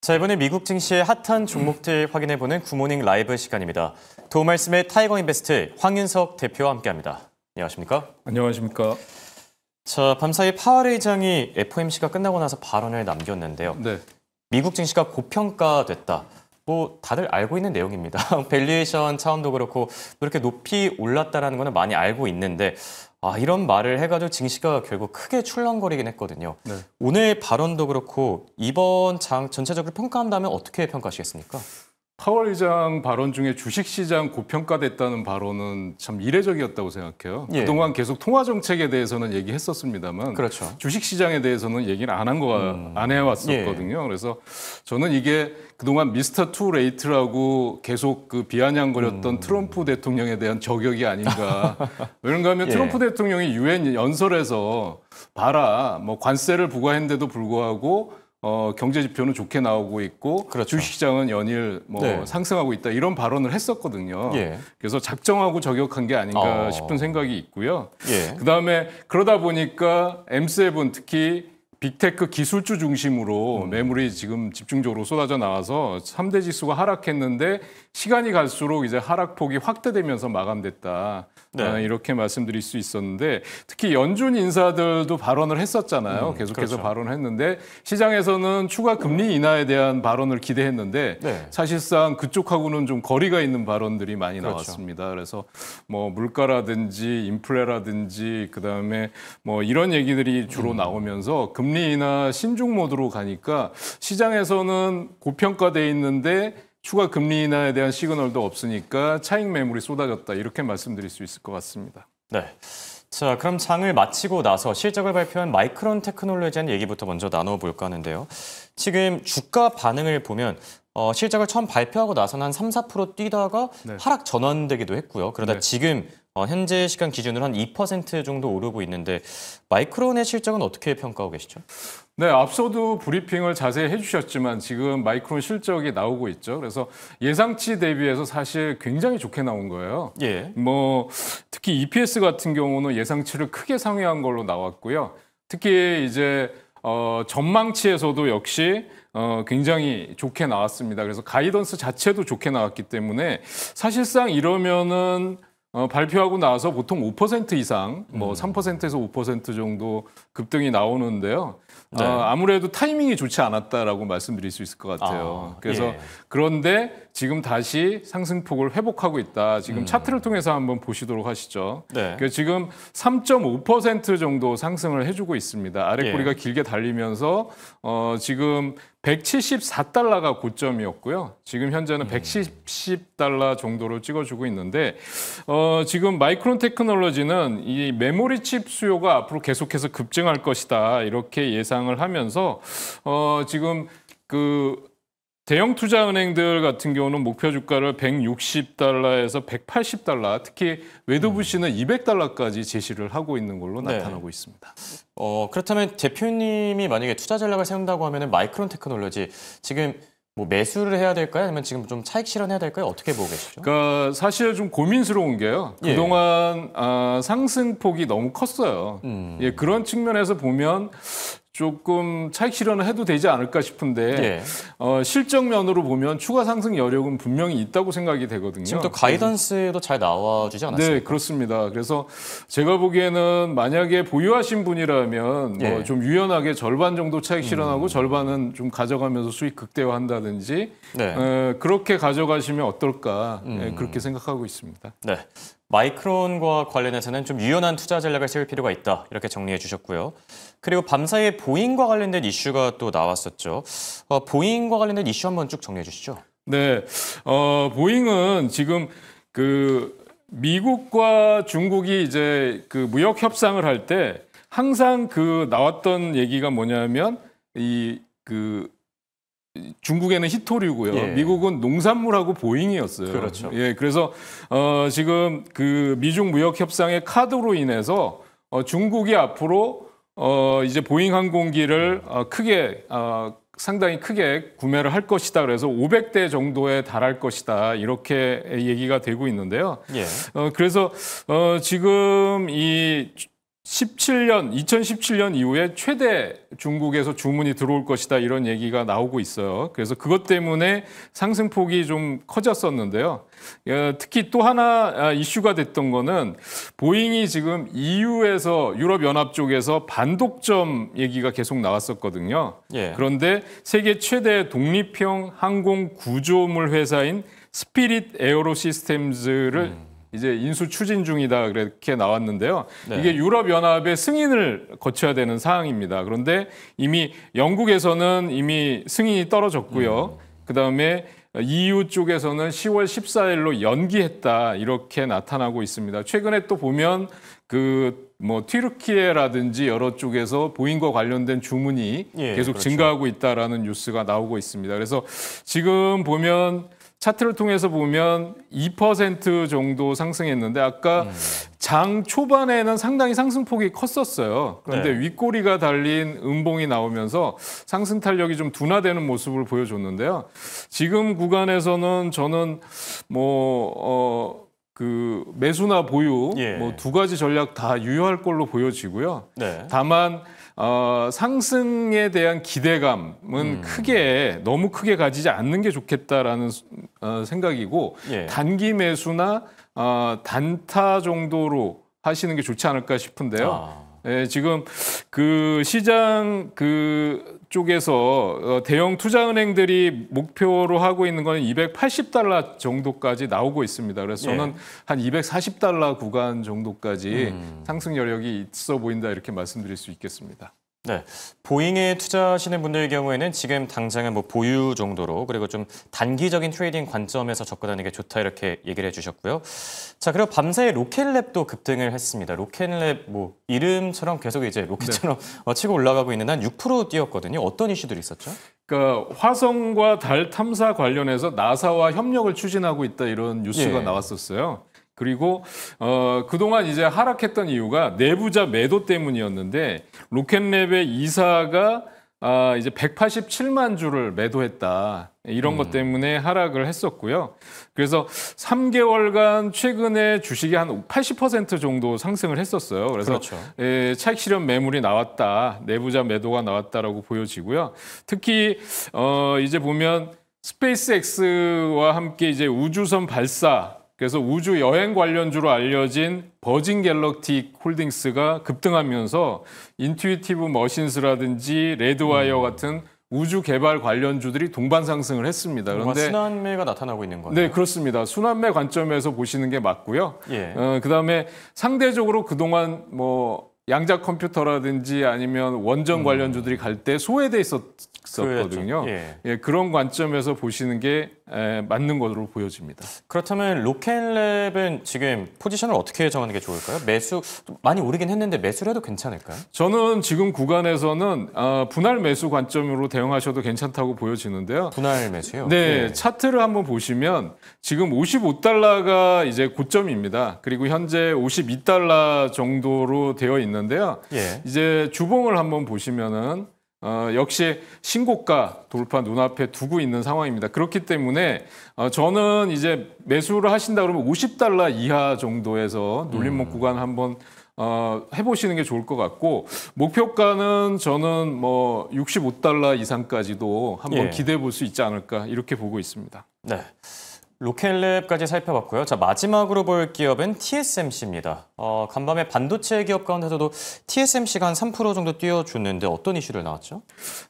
자, 이번에 미국 증시의 핫한 종목들 확인해보는 굿모닝 라이브 시간입니다. 도움 말씀의 타이거인베스트 황윤석 대표와 함께합니다. 안녕하십니까? 안녕하십니까? 자, 밤사이 파월 의장이 FOMC가 끝나고 나서 발언을 남겼는데요. 네. 미국 증시가 고평가됐다. 뭐 다들 알고 있는 내용입니다. 밸류에이션 차원도 그렇고 이렇게 높이 올랐다라는 거는 많이 알고 있는데 이런 말을 해가지고 증시가 결국 크게 출렁거리긴 했거든요. 네. 오늘 발언도 그렇고 이번 장 전체적으로 평가한다면 어떻게 평가하시겠습니까? 파월 의장 발언 중에 주식시장 고평가됐다는 발언은 참 이례적이었다고 생각해요. 예. 그동안 계속 통화정책에 대해서는 얘기했었습니다만 그렇죠. 주식시장에 대해서는 얘기를 안 해왔었거든요. 예. 그래서 저는 이게 그동안 미스터 투 레이트라고 계속 그 비아냥거렸던 트럼프 대통령에 대한 저격이 아닌가. 왜냐하면 하면 예. 트럼프 대통령이 유엔 연설에서 봐라, 뭐 관세를 부과했는데도 불구하고 경제 지표는 좋게 나오고 있고 그렇죠. 주식시장은 연일 상승하고 있다 이런 발언을 했었거든요. 예. 그래서 작정하고 저격한 게 아닌가 싶은 생각이 있고요. 예. 그다음에 그러다 보니까 M7 특히 빅테크 기술주 중심으로 매물이 지금 집중적으로 쏟아져 나와서 3대 지수가 하락했는데 시간이 갈수록 이제 하락폭이 확대되면서 마감됐다. 네. 이렇게 말씀드릴 수 있었는데 특히 연준 인사들도 발언을 했었잖아요. 계속해서 그렇죠. 발언을 했는데 시장에서는 추가 금리 인하에 대한 발언을 기대했는데 네. 사실상 그쪽하고는 좀 거리가 있는 발언들이 많이 그렇죠. 나왔습니다. 그래서 뭐 물가라든지 인플레라든지 그다음에 뭐 이런 얘기들이 주로 나오면서 금리 인하 신중 모드로 가니까 시장에서는 고평가돼 있는데 추가 금리 인하에 대한 시그널도 없으니까 차익 매물이 쏟아졌다 이렇게 말씀드릴 수 있을 것 같습니다. 네. 자, 그럼 장을 마치고 나서 실적을 발표한 마이크론 테크놀로지에 대한 얘기부터 먼저 나눠볼까 하는데요. 지금 주가 반응을 보면 실적을 처음 발표하고 나서는 한 3, 4% 뛰다가 네. 하락 전환되기도 했고요. 그러다 네. 지금 현재 시간 기준으로 한 2% 정도 오르고 있는데 마이크론의 실적은 어떻게 평가하고 계시죠? 네, 앞서도 브리핑을 자세히 해주셨지만 지금 마이크론 실적이 나오고 있죠. 그래서 예상치 대비해서 사실 굉장히 좋게 나온 거예요. 예. 뭐 특히 EPS 같은 경우는 예상치를 크게 상회한 걸로 나왔고요. 특히 이제 전망치에서도 역시 굉장히 좋게 나왔습니다. 그래서 가이던스 자체도 좋게 나왔기 때문에 사실상 이러면은 발표하고 나서 보통 5% 이상, 뭐 3%에서 5% 정도 급등이 나오는데요. 네. 아무래도 타이밍이 좋지 않았다라고 말씀드릴 수 있을 것 같아요. 그래서 예. 그런데 지금 다시 상승폭을 회복하고 있다. 지금 차트를 통해서 한번 보시도록 하시죠. 네. 그러니까 지금 3.5% 정도 상승을 해주고 있습니다. 아래 꼬리가 예. 길게 달리면서 지금 174달러가 고점이었고요. 지금 현재는 170달러 정도로 찍어주고 있는데 지금 마이크론 테크놀로지는 이 메모리 칩 수요가 앞으로 계속해서 급증할 것이다. 이렇게 예상을 하면서 지금 그 대형 투자은행들 같은 경우는 목표 주가를 160달러에서 180달러, 특히 웨드부시는 200달러까지 제시를 하고 있는 걸로 네. 나타나고 있습니다. 그렇다면 대표님이 만약에 투자 전략을 세운다고 하면 마이크론 테크놀로지 지금 뭐 매수를 해야 될까요? 아니면 지금 좀 차익 실현해야 될까요? 어떻게 보고 계시죠? 그러니까 사실 좀 고민스러운 게요. 예. 그동안 상승폭이 너무 컸어요. 예, 그런 측면에서 보면 조금 차익 실현을 해도 되지 않을까 싶은데 실적 면으로 보면 추가 상승 여력은 분명히 있다고 생각이 되거든요. 지금 또 가이던스도 잘 나와주지 않았습니까? 네, 그렇습니다. 그래서 제가 보기에는 만약에 보유하신 분이라면 뭐 좀 유연하게 절반 정도 차익 실현하고 절반은 좀 가져가면서 수익 극대화한다든지 그렇게 가져가시면 어떨까 그렇게 생각하고 있습니다. 네. 마이크론과 관련해서는 좀 유연한 투자 전략을 세울 필요가 있다. 이렇게 정리해 주셨고요. 그리고 밤사이에 보잉과 관련된 이슈가 또 나왔었죠. 보잉과 관련된 이슈 한번 쭉 정리해 주시죠. 네. 보잉은 지금 그 미국과 중국이 이제 그 무역 협상을 할 때 항상 그 나왔던 얘기가 뭐냐면 중국에는 히토류고요. 예. 미국은 농산물하고 보잉이었어요. 그렇죠. 예, 그래서 지금 그 미중 무역 협상의 카드로 인해서 중국이 앞으로 이제 보잉 항공기를 상당히 크게 구매를 할 것이다. 그래서 500대 정도에 달할 것이다. 이렇게 얘기가 되고 있는데요. 예. 그래서 지금 2017년 이후에 최대 중국에서 주문이 들어올 것이다 이런 얘기가 나오고 있어요. 그래서 그것 때문에 상승폭이 좀 커졌었는데요. 특히 또 하나 이슈가 됐던 거는 보잉이 지금 EU에서 유럽연합 쪽에서 반독점 얘기가 계속 나왔었거든요. 예. 그런데 세계 최대 독립형 항공 구조물 회사인 스피릿 에어로 시스템즈를 이제 인수 추진 중이다 그렇게 나왔는데요. 네. 이게 유럽연합의 승인을 거쳐야 되는 사항입니다. 그런데 이미 영국에서는 이미 승인이 떨어졌고요. 그다음에 EU 쪽에서는 10월 14일로 연기했다 이렇게 나타나고 있습니다. 최근에 또 보면 그 뭐 튀르키예라든지 여러 쪽에서 보잉과 관련된 주문이 예, 계속 그렇죠. 증가하고 있다라는 뉴스가 나오고 있습니다. 그래서 지금 보면 차트를 통해서 보면 2% 정도 상승했는데 아까 장 초반에는 상당히 상승폭이 컸었어요. 그런데 네. 윗꼬리가 달린 음봉이 나오면서 상승 탄력이 좀 둔화되는 모습을 보여줬는데요. 지금 구간에서는 저는 그 매수나 보유 예. 뭐 두 가지 전략 다 유효할 걸로 보여지고요. 네. 다만 상승에 대한 기대감은 너무 크게 가지지 않는 게 좋겠다라는 생각이고 예. 단기 매수나 단타 정도로 하시는 게 좋지 않을까 싶은데요. 예, 지금 그 시장 쪽에서 대형 투자은행들이 목표로 하고 있는 거는 $280 정도까지 나오고 있습니다. 그래서 저는 한 $240 구간 정도까지 상승 여력이 있어 보인다 이렇게 말씀드릴 수 있겠습니다. 네, 보잉에 투자하시는 분들의 경우에는 지금 당장은 뭐 보유 정도로 그리고 좀 단기적인 트레이딩 관점에서 접근하는 게 좋다 이렇게 얘기를 해주셨고요. 자, 그리고 밤사이 로켓랩도 급등을 했습니다. 로켓랩 뭐 이름처럼 계속 이제 로켓처럼 치고 올라가고 있는 한 6% 뛰었거든요. 어떤 이슈들이 있었죠? 그러니까 화성과 달 탐사 관련해서 나사와 협력을 추진하고 있다 이런 뉴스가 예. 나왔었어요. 그리고 그동안 이제 하락했던 이유가 내부자 매도 때문이었는데 로켓랩의 이사가 이제 187만 주를 매도했다. 이런 것 때문에 하락을 했었고요. 그래서 3개월간 최근에 주식이 한 80% 정도 상승을 했었어요. 그래서 그렇죠. 차익 실현 매물이 나왔다. 내부자 매도가 나왔다라고 보여지고요. 특히 이제 보면 스페이스X와 함께 이제 우주선 발사 그래서 우주 여행 관련주로 알려진 버진 갤럭틱 홀딩스가 급등하면서 인투이티브 머신스라든지 레드와이어 같은 우주 개발 관련주들이 동반 상승을 했습니다. 그런데 순환매가 나타나고 있는 거네요. 네, 그렇습니다. 순환매 관점에서 보시는 게 맞고요. 예. 그다음에 상대적으로 그동안 뭐 양자 컴퓨터라든지 아니면 원전 관련주들이 갈 때 소외돼 있었거든요. 예. 그런 관점에서 보시는 게 맞는 것으로 보여집니다. 그렇다면 로켓랩은 지금 포지션을 어떻게 정하는 게 좋을까요? 매수 많이 오르긴 했는데 매수를 해도 괜찮을까요? 저는 지금 구간에서는 분할 매수 관점으로 대응하셔도 괜찮다고 보여지는데요. 분할 매수요? 네, 예. 차트를 한번 보시면 지금 $55가 이제 고점입니다. 그리고 현재 $52 정도로 되어 있는데요. 예. 이제 주봉을 한번 보시면은 역시 신고가 돌파 눈앞에 두고 있는 상황입니다. 그렇기 때문에 저는 이제 매수를 하신다 그러면 $50 이하 정도에서 눌림목 구간 한번 해보시는 게 좋을 것 같고 목표가는 저는 뭐 $65 이상까지도 한번 예. 기대해 볼 수 있지 않을까 이렇게 보고 있습니다. 네. 로켓랩까지 살펴봤고요. 자, 마지막으로 볼 기업은 TSMC입니다. 간밤에 반도체 기업 가운데서도 TSMC가 한 3% 정도 뛰어줬는데 어떤 이슈를 나왔죠?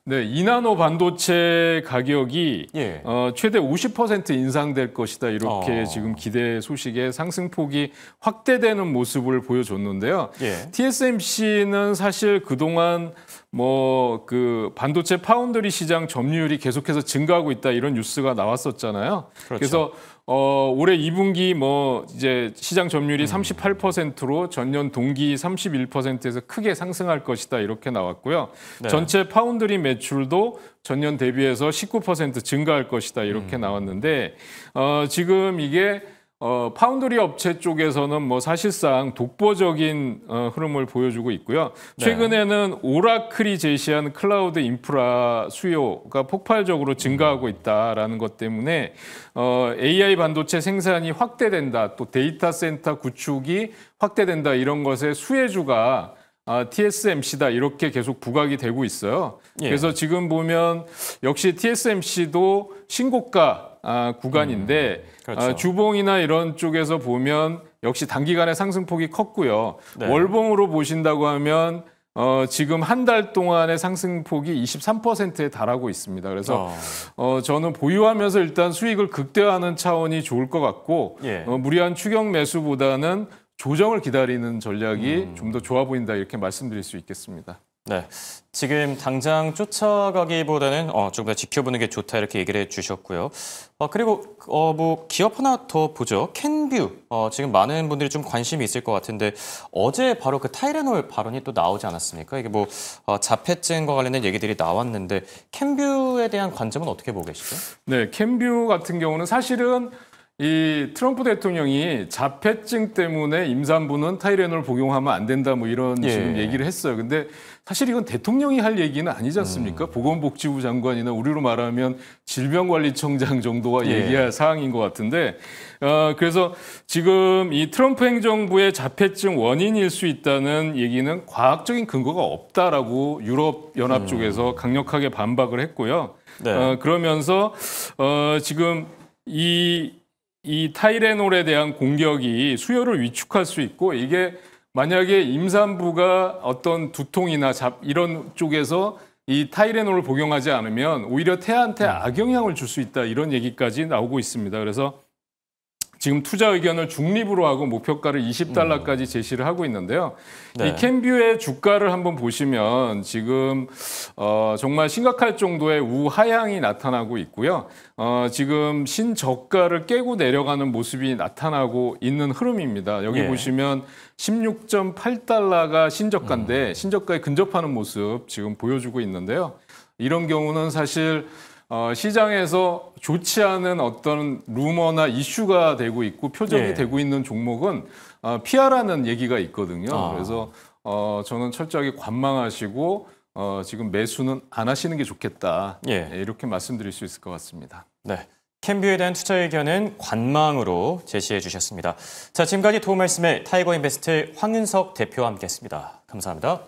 네, 2나노 반도체 가격이 예. 최대 50% 인상될 것이다 이렇게 지금 기대 소식에 상승폭이 확대되는 모습을 보여줬는데요. 예. TSMC는 사실 그동안 뭐 그 반도체 파운드리 시장 점유율이 계속해서 증가하고 있다 이런 뉴스가 나왔었잖아요. 그렇죠. 그래서 올해 2분기 뭐 이제 시장 점유율이 38%로 전년 동기 31%에서 크게 상승할 것이다 이렇게 나왔고요. 네. 전체 파운드리 매출도 전년 대비해서 19% 증가할 것이다 이렇게 나왔는데 지금 이게 파운드리 업체 쪽에서는 뭐 사실상 독보적인 흐름을 보여주고 있고요. 최근에는 오라클이 제시한 클라우드 인프라 수요가 폭발적으로 증가하고 있다라는 것 때문에 AI 반도체 생산이 확대된다, 또 데이터 센터 구축이 확대된다 이런 것의 수혜주가 TSMC다 이렇게 계속 부각이 되고 있어요. 예. 그래서 지금 보면 역시 TSMC도 신고가 구간인데 그렇죠. 주봉이나 이런 쪽에서 보면 역시 단기간에 상승폭이 컸고요. 네. 월봉으로 보신다고 하면 지금 한 달 동안의 상승폭이 23%에 달하고 있습니다. 그래서 저는 보유하면서 일단 수익을 극대화하는 차원이 좋을 것 같고 예. 무리한 추격 매수보다는 조정을 기다리는 전략이 좀 더 좋아 보인다 이렇게 말씀드릴 수 있겠습니다. 네, 지금 당장 쫓아가기보다는 조금 더 지켜보는 게 좋다 이렇게 얘기를 해주셨고요. 그리고 뭐 기업 하나 더 보죠. 캔뷰. 지금 많은 분들이 좀 관심이 있을 것 같은데 어제 바로 그 타이레놀 발언이 또 나오지 않았습니까? 이게 뭐 자폐증과 관련된 얘기들이 나왔는데 캔뷰에 대한 관점은 어떻게 보고 계시죠? 네, 캔뷰 같은 경우는 사실은 이 트럼프 대통령이 자폐증 때문에 임산부는 타이레놀 복용하면 안 된다 뭐 이런 예. 지금 얘기를 했어요. 근데 사실 이건 대통령이 할 얘기는 아니지 않습니까? 보건복지부 장관이나 우리로 말하면 질병관리청장 정도가 예. 얘기할 사항인 것 같은데 그래서 지금 이 트럼프 행정부의 자폐증 원인일 수 있다는 얘기는 과학적인 근거가 없다라고 유럽 연합 쪽에서 강력하게 반박을 했고요. 네. 그러면서 지금 이 타이레놀에 대한 공격이 수요를 위축할 수 있고 이게 만약에 임산부가 어떤 두통이나 이런 쪽에서 이 타이레놀을 복용하지 않으면 오히려 태아한테 악영향을 줄 수 있다 이런 얘기까지 나오고 있습니다. 그래서 지금 투자 의견을 중립으로 하고 목표가를 $20까지 제시를 하고 있는데요. 네. 이 캔뷰의 주가를 한번 보시면 지금 정말 심각할 정도의 우하향이 나타나고 있고요. 지금 신저가를 깨고 내려가는 모습이 나타나고 있는 흐름입니다. 여기 예. 보시면 16.8달러가 신저가인데 신저가에 근접하는 모습 지금 보여주고 있는데요. 이런 경우는 사실 시장에서 좋지 않은 어떤 루머나 이슈가 되고 있고 표적이 예. 되고 있는 종목은 피하라는 얘기가 있거든요. 그래서 저는 철저하게 관망하시고 지금 매수는 안 하시는 게 좋겠다. 예. 이렇게 말씀드릴 수 있을 것 같습니다. 네. 캔뷰에 대한 투자 의견은 관망으로 제시해 주셨습니다. 자, 지금까지 도움 말씀을 타이거 인베스트 황윤석 대표와 함께했습니다. 감사합니다.